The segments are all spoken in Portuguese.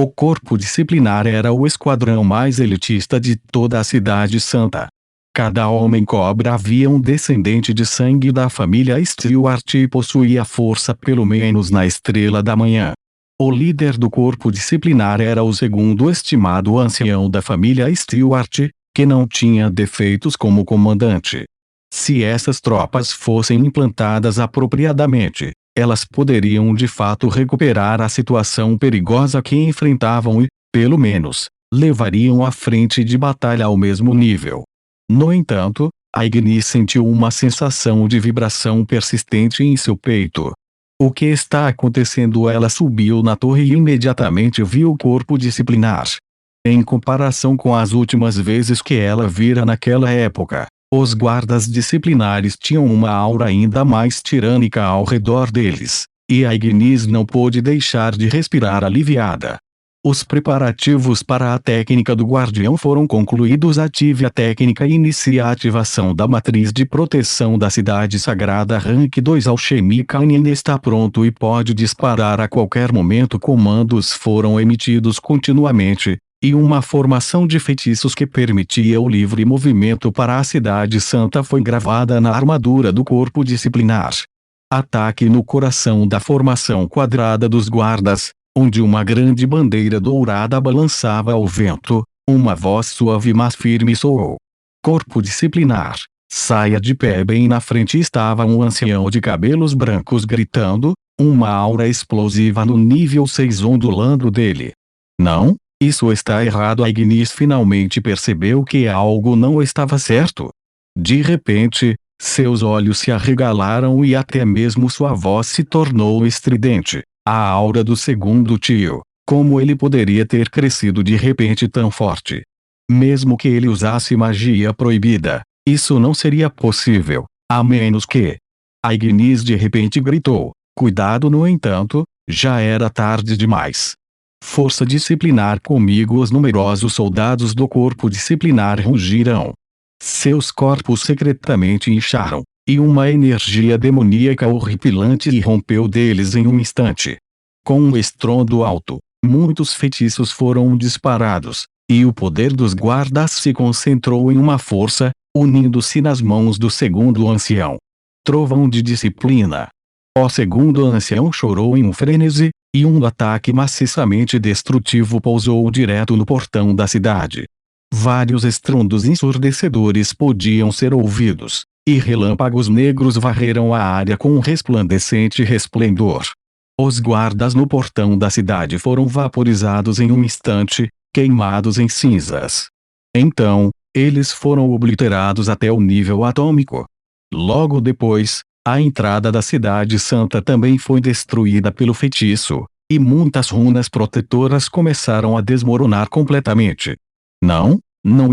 O corpo disciplinar era o esquadrão mais elitista de toda a Cidade Santa. Cada homem cobra havia um descendente de sangue da família Stewart e possuía força pelo menos na Estrela da Manhã. O líder do corpo disciplinar era o segundo estimado ancião da família Stewart, que não tinha defeitos como comandante. Se essas tropas fossem implantadas apropriadamente, elas poderiam de fato recuperar a situação perigosa que enfrentavam e, pelo menos, levariam a frente de batalha ao mesmo nível. No entanto, Agnes sentiu uma sensação de vibração persistente em seu peito. O que está acontecendo? Ela subiu na torre e imediatamente viu o corpo disciplinar. Em comparação com as últimas vezes que ela vira naquela época, os guardas disciplinares tinham uma aura ainda mais tirânica ao redor deles, e Agnes não pôde deixar de respirar aliviada. Os preparativos para a técnica do guardião foram concluídos. Ative a técnica e inicie a ativação da matriz de proteção da cidade sagrada. Rank 2. Alchemy Canine está pronto e pode disparar a qualquer momento. Comandos foram emitidos continuamente, e uma formação de feitiços que permitia o livre movimento para a Cidade Santa foi gravada na armadura do corpo disciplinar. Ataque no coração da formação quadrada dos guardas, onde uma grande bandeira dourada balançava ao vento. Uma voz suave mas firme soou. Corpo disciplinar, saia de pé. Bem na frente estava um ancião de cabelos brancos gritando, uma aura explosiva no nível 6 ondulando dele. Não, isso está errado. Agnes finalmente percebeu que algo não estava certo. De repente, seus olhos se arregalaram e até mesmo sua voz se tornou estridente. A aura do segundo tio, como ele poderia ter crescido de repente tão forte? Mesmo que ele usasse magia proibida, isso não seria possível, a menos que... Agnes de repente gritou. Cuidado! No entanto, já era tarde demais. Força disciplinar comigo. Os numerosos soldados do corpo disciplinar rugiram. Seus corpos secretamente incharam, e uma energia demoníaca horripilante irrompeu deles em um instante. Com um estrondo alto, muitos feitiços foram disparados, e o poder dos guardas se concentrou em uma força, unindo-se nas mãos do segundo ancião. Trovão de disciplina. O segundo ancião chorou em um frenesi, e um ataque maciçamente destrutivo pousou direto no portão da cidade. Vários estrondos ensurdecedores podiam ser ouvidos, e relâmpagos negros varreram a área com um resplandecente resplendor. Os guardas no portão da cidade foram vaporizados em um instante, queimados em cinzas. Então, eles foram obliterados até o nível atômico. Logo depois, a entrada da Cidade Santa também foi destruída pelo feitiço, e muitas runas protetoras começaram a desmoronar completamente. Não,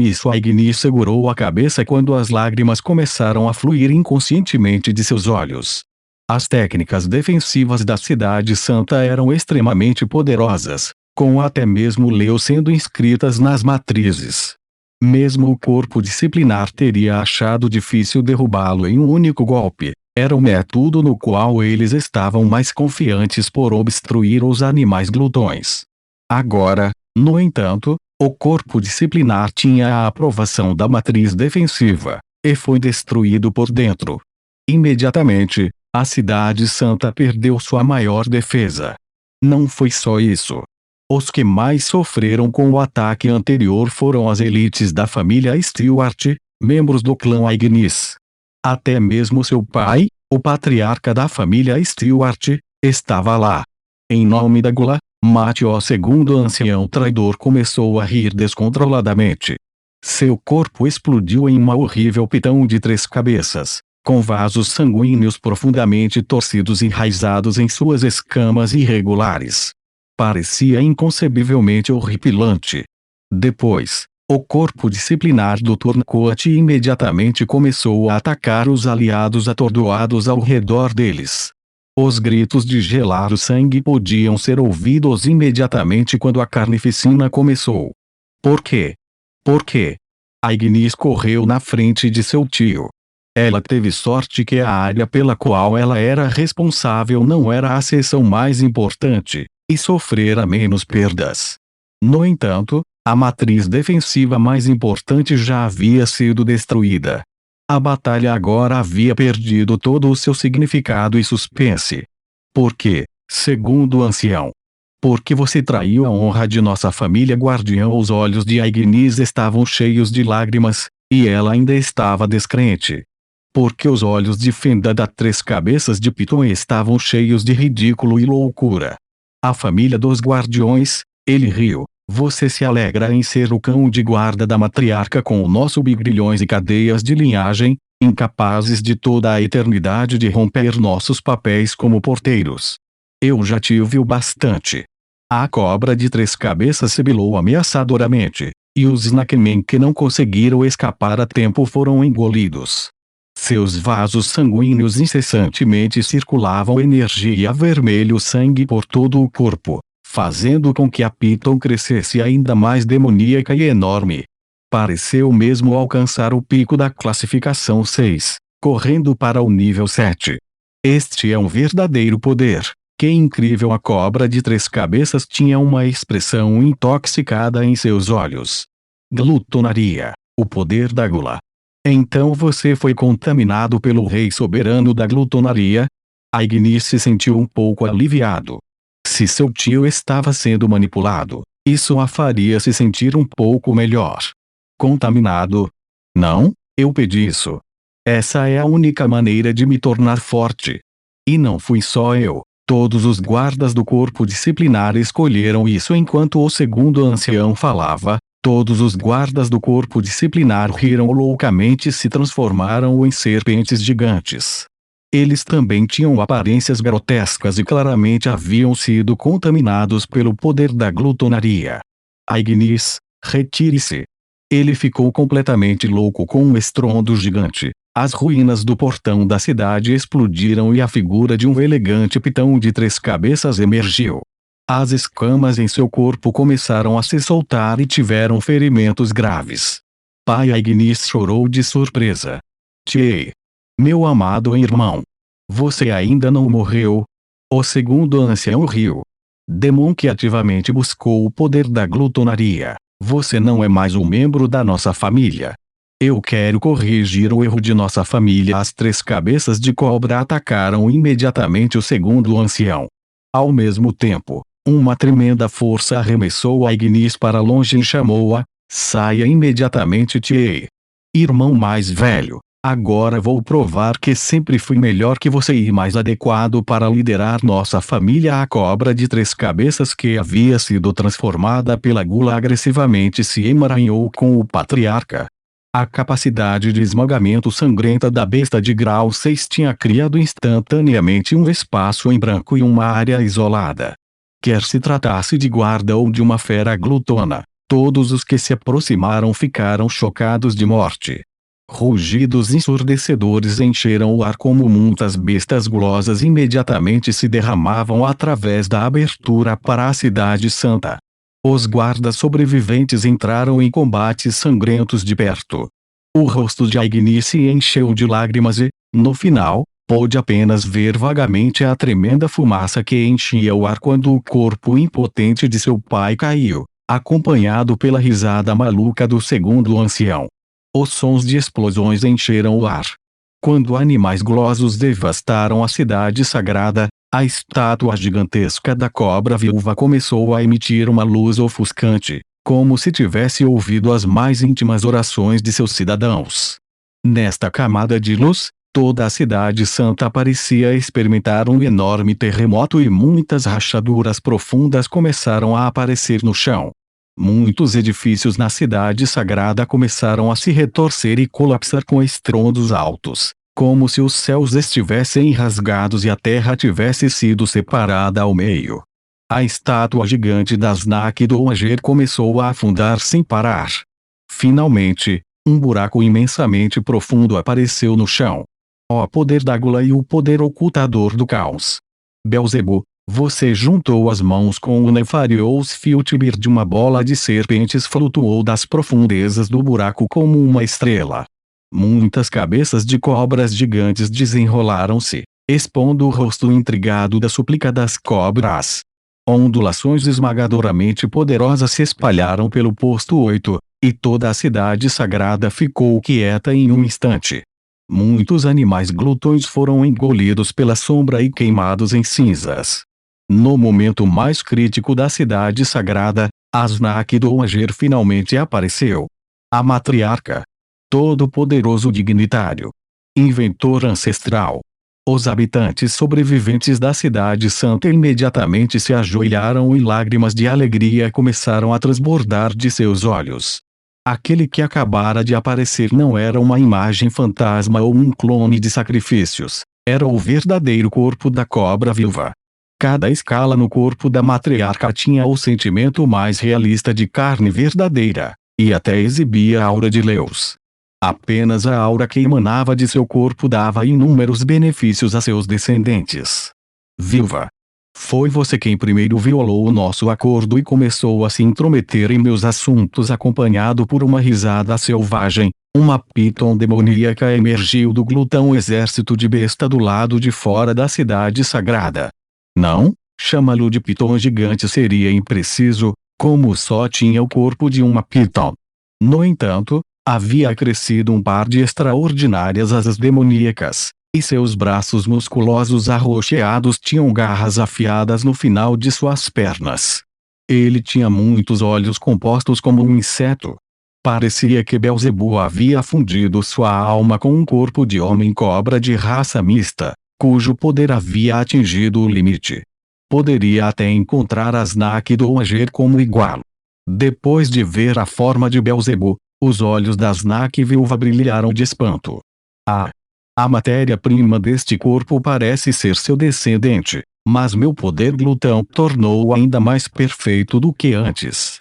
isso. Agnes segurou a cabeça quando as lágrimas começaram a fluir inconscientemente de seus olhos. As técnicas defensivas da Cidade Santa eram extremamente poderosas, com até mesmo leis sendo inscritas nas matrizes. Mesmo o corpo disciplinar teria achado difícil derrubá-lo em um único golpe. Era o método no qual eles estavam mais confiantes por obstruir os animais glutões. Agora, no entanto, o corpo disciplinar tinha a aprovação da matriz defensiva, e foi destruído por dentro. Imediatamente, a Cidade Santa perdeu sua maior defesa. Não foi só isso. Os que mais sofreram com o ataque anterior foram as elites da família Stewart, membros do clã Agnes. Até mesmo seu pai, o patriarca da família Stewart, estava lá. Em nome da gula, mate o segundo ancião traidor começou a rir descontroladamente. Seu corpo explodiu em uma horrível pitão de 3 cabeças, com vasos sanguíneos profundamente torcidos enraizados em suas escamas irregulares. Parecia inconcebivelmente horripilante. Depois, o corpo disciplinar do Turncoat imediatamente começou a atacar os aliados atordoados ao redor deles. Os gritos de gelar o sangue podiam ser ouvidos imediatamente quando a carnificina começou. Por quê? Por quê? Agnes correu na frente de seu tio. Ela teve sorte que a área pela qual ela era responsável não era a seção mais importante, e sofrera menos perdas. No entanto, a matriz defensiva mais importante já havia sido destruída. A batalha agora havia perdido todo o seu significado e suspense. Por quê, segundo o ancião? Porque você traiu a honra de nossa família guardião. Os olhos de Agnes estavam cheios de lágrimas, e ela ainda estava descrente. Porque os olhos de Fenda da Três Cabeças de Piton estavam cheios de ridículo e loucura. A família dos guardiões, ele riu. Você se alegra em ser o cão de guarda da matriarca com o nosso bigrilhões e cadeias de linhagem, incapazes de toda a eternidade de romper nossos papéis como porteiros. Eu já tive o bastante. A cobra de três cabeças sibilou ameaçadoramente, e os Snakemen que não conseguiram escapar a tempo foram engolidos. Seus vasos sanguíneos incessantemente circulavam energia vermelho sangue por todo o corpo, fazendo com que a Piton crescesse ainda mais demoníaca e enorme. Pareceu mesmo alcançar o pico da classificação 6, correndo para o nível 7. Este é um verdadeiro poder. Que incrível! A cobra de três cabeças tinha uma expressão intoxicada em seus olhos. Glutonaria, o poder da gula. Então você foi contaminado pelo rei soberano da glutonaria? Agnes se sentiu um pouco aliviado. Se seu tio estava sendo manipulado, isso a faria se sentir um pouco melhor. Contaminado? Não, eu pedi isso. Essa é a única maneira de me tornar forte. E não fui só eu. Todos os guardas do corpo disciplinar escolheram isso enquanto o segundo ancião falava. Todos os guardas do corpo disciplinar riram loucamente e se transformaram em serpentes gigantes. Eles também tinham aparências grotescas e claramente haviam sido contaminados pelo poder da glutonaria. Agnes, retire-se. Ele ficou completamente louco com um estrondo gigante. As ruínas do portão da cidade explodiram e a figura de um elegante pitão de três cabeças emergiu. As escamas em seu corpo começaram a se soltar e tiveram ferimentos graves. Pai Agnes chorou de surpresa. Tchê! Meu amado irmão! Você ainda não morreu? O segundo ancião riu. Demon que ativamente buscou o poder da glutonaria. Você não é mais um membro da nossa família. Eu quero corrigir o erro de nossa família. As três cabeças de cobra atacaram imediatamente o segundo ancião. Ao mesmo tempo, uma tremenda força arremessou Agnes para longe e chamou-a. Saia imediatamente, Tchê. Irmão mais velho, agora vou provar que sempre fui melhor que você e mais adequado para liderar nossa família. A cobra de três cabeças que havia sido transformada pela gula agressivamente se emaranhou com o patriarca. A capacidade de esmagamento sangrenta da besta de grau 6 tinha criado instantaneamente um espaço em branco e uma área isolada. Quer se tratasse de guarda ou de uma fera glutona, todos os que se aproximaram ficaram chocados de morte. Rugidos ensurdecedores encheram o ar como muitas bestas gulosas imediatamente se derramavam através da abertura para a cidade santa. Os guardas sobreviventes entraram em combates sangrentos de perto. O rosto de Agnes se encheu de lágrimas e, no final, pôde apenas ver vagamente a tremenda fumaça que enchia o ar quando o corpo impotente de seu pai caiu, acompanhado pela risada maluca do segundo ancião. Os sons de explosões encheram o ar. Quando animais gulosos devastaram a cidade sagrada, a estátua gigantesca da cobra viúva começou a emitir uma luz ofuscante, como se tivesse ouvido as mais íntimas orações de seus cidadãos. Nesta camada de luz, toda a cidade santa parecia experimentar um enorme terremoto e muitas rachaduras profundas começaram a aparecer no chão. Muitos edifícios na cidade sagrada começaram a se retorcer e colapsar com estrondos altos, como se os céus estivessem rasgados e a terra tivesse sido separada ao meio. A estátua gigante das Snack do Anger começou a afundar sem parar. Finalmente, um buraco imensamente profundo apareceu no chão. Ó poder da gula e o poder ocultador do caos! Belzebu, você juntou as mãos com o nefarious Filtibir de uma bola de serpentes flutuou das profundezas do buraco como uma estrela. Muitas cabeças de cobras gigantes desenrolaram-se, expondo o rosto intrigado da súplica das cobras. Ondulações esmagadoramente poderosas se espalharam pelo posto 8, e toda a cidade sagrada ficou quieta em um instante. Muitos animais glutões foram engolidos pela sombra e queimados em cinzas. No momento mais crítico da cidade sagrada, Asnak Dowager finalmente apareceu. A matriarca. Todo-poderoso dignitário. Inventor ancestral. Os habitantes sobreviventes da cidade santa imediatamente se ajoelharam e lágrimas de alegria começaram a transbordar de seus olhos. Aquele que acabara de aparecer não era uma imagem fantasma ou um clone de sacrifícios, era o verdadeiro corpo da cobra viúva. Cada escala no corpo da matriarca tinha o sentimento mais realista de carne verdadeira, e até exibia a aura de Leus. Apenas a aura que emanava de seu corpo dava inúmeros benefícios a seus descendentes. Viúva. Foi você quem primeiro violou o nosso acordo e começou a se intrometer em meus assuntos acompanhado por uma risada selvagem. Uma piton demoníaca emergiu do glutão exército de besta do lado de fora da cidade sagrada. Não, chamá-lo de piton gigante seria impreciso, como só tinha o corpo de uma piton. No entanto, havia crescido um par de extraordinárias asas demoníacas, e seus braços musculosos arroxeados tinham garras afiadas no final de suas pernas. Ele tinha muitos olhos compostos como um inseto. Parecia que Belzebu havia fundido sua alma com um corpo de homem-cobra de raça mista, cujo poder havia atingido o limite. Poderia até encontrar Asnak Dowager como igual. Depois de ver a forma de Belzebu, os olhos da Asnak viúva brilharam de espanto. A matéria-prima deste corpo parece ser seu descendente, mas meu poder glutão tornou-o ainda mais perfeito do que antes.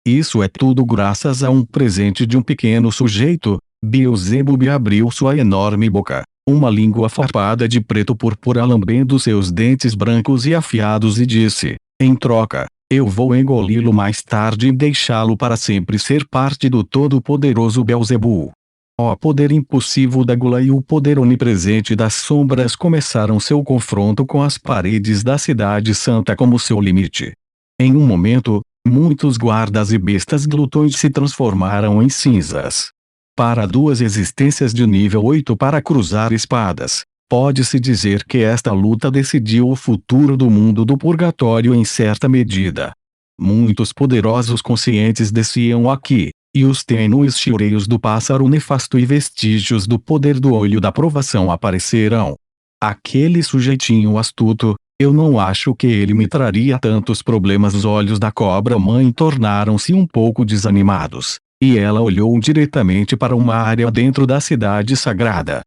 Isso é tudo graças a um presente de um pequeno sujeito. Beelzebub abriu sua enorme boca, uma língua farpada de preto púrpura lambendo seus dentes brancos e afiados e disse, em troca, eu vou engoli-lo mais tarde e deixá-lo para sempre ser parte do todo-poderoso Beelzebu. O poder impulsivo da gula e o poder onipresente das sombras começaram seu confronto com as paredes da cidade santa como seu limite. Em um momento, muitos guardas e bestas glutões se transformaram em cinzas. Para duas existências de nível 8 para cruzar espadas, pode-se dizer que esta luta decidiu o futuro do mundo do purgatório em certa medida. Muitos poderosos conscientes desciam aqui, e os tênues chileios do pássaro nefasto e vestígios do poder do olho da provação aparecerão. Aquele sujeitinho astuto, eu não acho que ele me traria tantos problemas. Os olhos da cobra-mãe tornaram-se um pouco desanimados, e ela olhou diretamente para uma área dentro da cidade sagrada.